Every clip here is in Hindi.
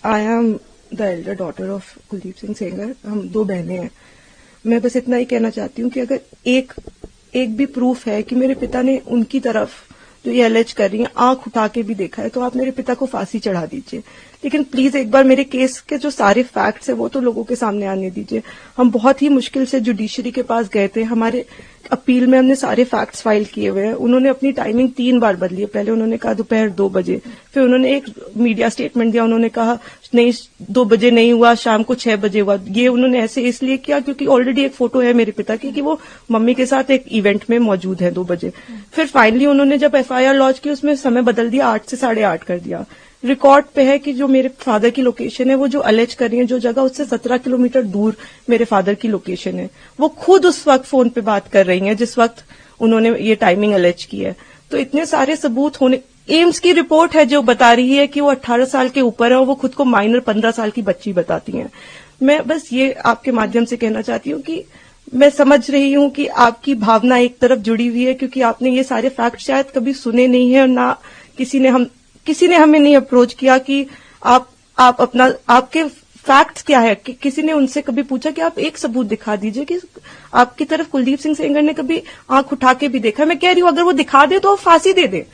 I am the Elder daughter of Kuldeep Singh Sengar. हम दो बहनें हैं। मैं बस इतना ही कहना चाहती हूँ कि अगर एक भी प्रूफ है कि मेरे पिता ने उनकी तरफ जो ये एलेज कर रही है आंख उठा के भी देखा है, तो आप मेरे पिता को फांसी चढ़ा दीजिए। लेकिन प्लीज एक बार मेरे केस के जो सारे फैक्ट्स है वो तो लोगों के सामने आने दीजिए। हम बहुत ही मुश्किल से जुडिशरी के पास गए थे। हमारे अपील में हमने सारे फैक्ट्स फाइल किए हुए हैं। उन्होंने अपनी टाइमिंग 3 बार बदली है। पहले उन्होंने कहा दोपहर 2 बजे, फिर उन्होंने एक मीडिया स्टेटमेंट दिया, उन्होंने कहा नहीं 2 बजे नहीं हुआ, शाम को 6 बजे हुआ। ये उन्होंने ऐसे इसलिए किया क्योंकि ऑलरेडी एक फोटो है मेरे पिता की कि वो मम्मी के साथ एक इवेंट में मौजूद है 2 बजे। फिर फाइनली उन्होंने जब एफआईआर लॉन्च की उसमें समय बदल दिया, 8 से 8:30 कर दिया। रिकॉर्ड पे है कि जो मेरे फादर की लोकेशन है वो जो अलेज कर रही है जो जगह, उससे 17 किलोमीटर दूर मेरे फादर की लोकेशन है। वो खुद उस वक्त फोन पे बात कर रही हैं जिस वक्त उन्होंने ये टाइमिंग अलेज की है। तो इतने सारे सबूत होने, एम्स की रिपोर्ट है जो बता रही है कि वो 18 साल के ऊपर है और वो खुद को माइनर 15 साल की बच्ची बताती हैं। मैं बस ये आपके माध्यम से कहना चाहती हूँ कि मैं समझ रही हूँ कि आपकी भावना एक तरफ जुड़ी हुई है क्योंकि आपने ये सारे फैक्ट शायद कभी सुने नहीं है और ना किसी ने हमें नहीं अप्रोच किया कि आप अपना आपके फैक्ट्स क्या है। कि किसी ने उनसे कभी पूछा कि आप एक सबूत दिखा दीजिए कि आपकी तरफ कुलदीप सिंह सेंगर ने कभी आंख उठा के भी देखा। मैं कह रही हूँ अगर वो दिखा दे तो फांसी दे दे,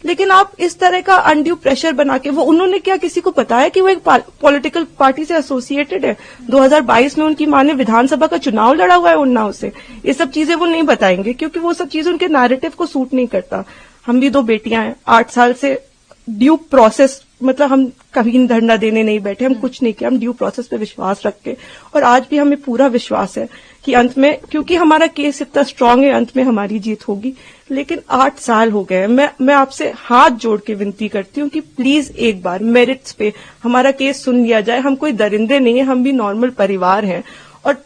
लेकिन आप इस तरह का अनड्यू प्रेशर बना के, वो उन्होंने क्या किसी को बताया कि वो एक पॉलिटिकल पार्टी से एसोसिएटेड है। 2022 में उनकी मां ने विधानसभा का चुनाव लड़ा हुआ है उन्नाव से। ये सब चीजें वो नहीं बताएंगे क्योंकि वो सब चीजें उनके नैरेटिव को सूट नहीं करता। हम भी 2 बेटियां हैं, 8 साल से ड्यू प्रोसेस, मतलब हम कभी धरना देने नहीं बैठे, हम कुछ नहीं किया, हम ड्यू प्रोसेस पे विश्वास रखते और आज भी हमें पूरा विश्वास है कि अंत में, क्योंकि हमारा केस इतना स्ट्रांग है, अंत में हमारी जीत होगी। लेकिन 8 साल हो गए। मैं आपसे हाथ जोड़ के विनती करती हूँ कि प्लीज एक बार मेरिट्स पे हमारा केस सुन लिया जाए। हम कोई दरिंदे नहीं है, हम भी नॉर्मल परिवार हैं और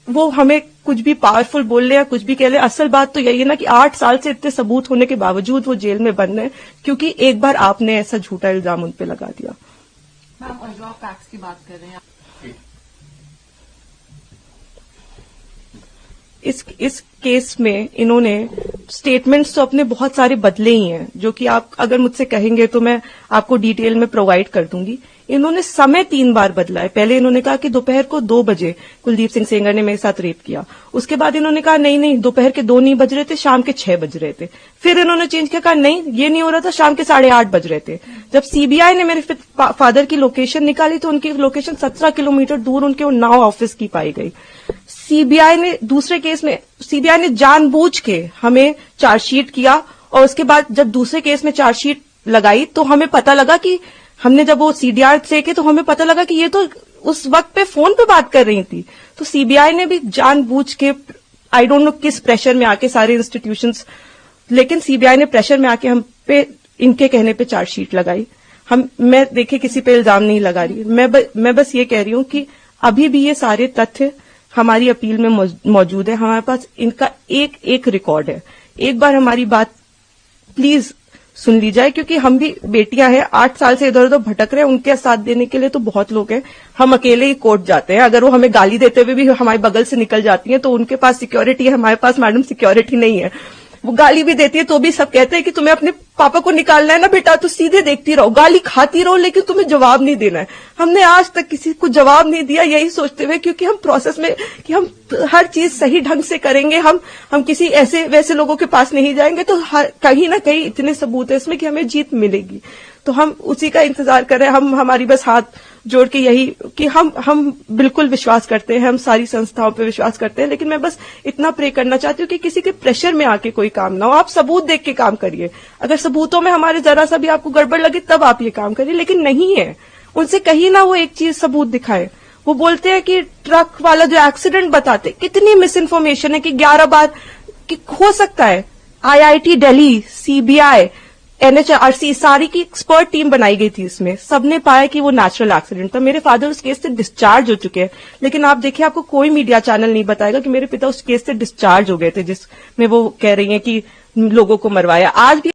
वो हमें कुछ भी पावरफुल बोल ले या कुछ भी कह ले, असल बात तो यही है ना कि 8 साल से इतने सबूत होने के बावजूद वो जेल में बंद है क्योंकि एक बार आपने ऐसा झूठा इल्जाम उन पे लगा दिया। मैम, और जो आप फैक्ट्स की बात कर रहे हैं, इस केस में इन्होंने स्टेटमेंट्स तो अपने बहुत सारे बदले ही हैं, जो कि आप अगर मुझसे कहेंगे तो मैं आपको डिटेल में प्रोवाइड कर दूंगी। इन्होंने समय 3 बार बदला है। पहले इन्होंने कहा कि दोपहर को 2 बजे कुलदीप सिंह सेंगर ने मेरे साथ रेप किया। उसके बाद इन्होंने कहा नहीं दोपहर के 2 नहीं बज रहे थे, शाम के 6 बज रहे थे। फिर इन्होंने चेंज किया, कहा नहीं ये नहीं हो रहा था, शाम के 8:30 बज रहे थे। जब सीबीआई ने मेरे फादर की लोकेशन निकाली तो उनकी लोकेशन 17 किलोमीटर दूर उनके उन्नाव ऑफिस की पाई गई। सीबीआई ने दूसरे केस में सीबीआई ने जानबूझ के हमें चार्जशीट किया और उसके बाद जब दूसरे केस में चार्जशीट लगाई तो हमें पता लगा कि हमने जब वो सीडीआर देखे तो हमें पता लगा कि ये तो उस वक्त पे फोन पे बात कर रही थी। तो सीबीआई ने भी जानबूझ के, आई डोंट नो किस प्रेशर में आके, सारे इंस्टीट्यूशंस, लेकिन सीबीआई ने प्रेशर में आके हम पे इनके कहने पे चार्जशीट लगाई। मैं देखिए किसी पे इल्जाम नहीं लगा रही, मैं बस ये कह रही हूं कि अभी भी ये सारे तथ्य हमारी अपील में मौजूद है। हमारे पास इनका एक रिकॉर्ड है। एक बार हमारी बात प्लीज सुन ली जाए क्योंकि हम भी बेटियां हैं, 8 साल से इधर उधर भटक रहे हैं। उनके साथ देने के लिए तो बहुत लोग हैं। हम अकेले ही कोर्ट जाते हैं। अगर वो हमें गाली देते हुए भी हमारे बगल से निकल जाती हैं तो उनके पास सिक्योरिटी है, हमारे पास मैडम सिक्योरिटी नहीं है। वो गाली भी देती है तो भी सब कहते हैं कि तुम्हें अपने पापा को निकालना है ना बेटा, तो सीधे देखती रहो, गाली खाती रहो, लेकिन तुम्हें जवाब नहीं देना है। हमने आज तक किसी को जवाब नहीं दिया, यही सोचते हुए क्योंकि हम प्रोसेस में कि हम हर चीज सही ढंग से करेंगे, हम किसी ऐसे वैसे लोगों के पास नहीं जाएंगे। तो कहीं ना कहीं इतने सबूत है इसमें कि हमें जीत मिलेगी। तो हम उसी का इंतजार कर रहे हैं। हमारी बस हाथ जोड़ के यही कि हम बिल्कुल विश्वास करते हैं, हम सारी संस्थाओं पे विश्वास करते हैं, लेकिन मैं बस इतना प्रे करना चाहती हूँ कि किसी के प्रेशर में आके कोई काम ना हो। आप सबूत देख के काम करिए। अगर सबूतों में हमारे जरा सा भी आपको गड़बड़ लगे तब आप ये काम करिए, लेकिन नहीं है। उनसे कहीं ना वो एक चीज सबूत दिखाए। वो बोलते हैं कि ट्रक वाला जो एक्सीडेंट बताते, कितनी मिस इन्फॉर्मेशन है कि 11 बार कि हो सकता है। IIT दिल्ली, सीबीआई, NHRC सारी की एक्सपर्ट टीम बनाई गई थी। इसमें सबने पाया कि वो नेचुरल एक्सीडेंट था। मेरे फादर उस केस से डिस्चार्ज हो चुके हैं, लेकिन आप देखिए आपको कोई मीडिया चैनल नहीं बताएगा कि मेरे पिता उस केस से डिस्चार्ज हो गए थे जिसमें वो कह रही हैं कि लोगों को मरवाया। आज भी